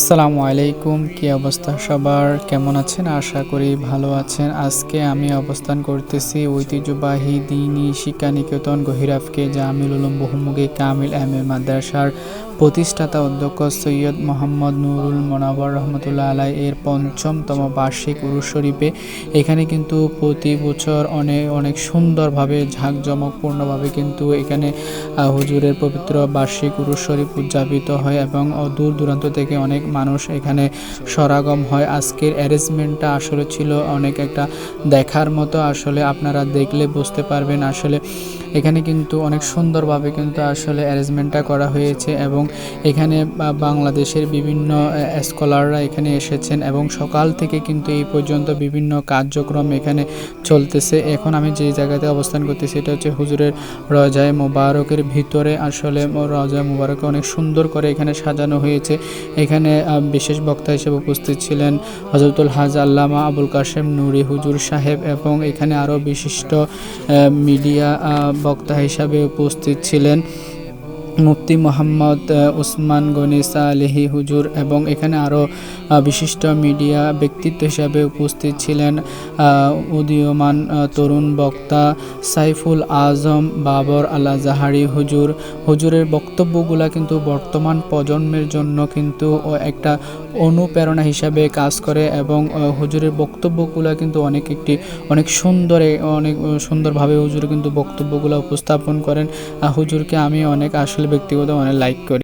আসসালামু আলাইকুম, কি অবস্থা সবার? কেমন আছেন? আশা করি ভালো আছেন। আজকে আমি অবস্থান করতেছি ঐতিহ্যবাহী দ্বীনি শিক্ষা নিকেতন গহিরাফকে জামিল উলুম বহুমুখী কামিল মাদ্রাসার প্রতিষ্ঠাতা অধ্যক্ষ সৈয়দ মোহাম্মদ নুরুল মোনাওয়ার রহমতুল্লাহ আলাই এর ৫ম বার্ষিক উরুস শরীফে এখানে কিন্তু প্রতি বছর অনেক সুন্দরভাবে ঝাঁকজমকপূর্ণভাবে কিন্তু এখানে হুজুরের পবিত্র বার্ষিক উরুস শরীফ উদযাপিত হয় এবং দূর দূরান্ত থেকে অনেক মানুষ এখানে সমাগম হয়। আজকের অ্যারেঞ্জমেন্টটা আসলে ছিল অনেক একটা দেখার মতো, আসলে আপনারা দেখলে বুঝতে পারবেন। আসলে এখানে কিন্তু অনেক সুন্দরভাবে কিন্তু আসলে অ্যারেঞ্জমেন্টটা করা হয়েছে এবং এখানে বাংলাদেশের বিভিন্ন স্কলাররা এখানে এসেছেন এবং সকাল থেকে কিন্তু এই পর্যন্ত বিভিন্ন কার্যক্রম এখানে চলতেছে। এখন আমি যে জায়গাতে অবস্থান করতেছি এটা হচ্ছে হুজুরের রওজায়ে মোবারকের ভিতরে। আসলে রওজায়ে মোবারকে অনেক সুন্দর করে এখানে সাজানো হয়েছে। এখানে বিশেষ বক্তা হিসেবে উপস্থিত ছিলেন হযরতুল হাজ আল্লামা আবুল কাশেম নুরি হুজুর সাহেব এবং এখানে আরও বিশিষ্ট মিডিয়া বক্তা হিসাবে উপস্থিত ছিলেন মুফতি মোহাম্মদ উসমান গনি সালেহী হুজুর এবং এখানে আরও বিশিষ্ট মিডিয়া ব্যক্তিত্ব হিসাবে উপস্থিত ছিলেন উদীয়মান তরুণ বক্তা সাইফুল আজম বাবর আলা জাহারি হুজুরের বক্তব্যগুলা কিন্তু বর্তমান প্রজন্মের জন্য কিন্তু একটা অনুপ্রেরণা হিসাবে কাজ করে এবং হুজুরের বক্তব্যগুলা কিন্তু অনেক সুন্দরভাবে হুজুর কিন্তু বক্তব্যগুলো উপস্থাপন করেন। হুজুরকে আমি আসলে ব্যক্তিগত লাইক করি।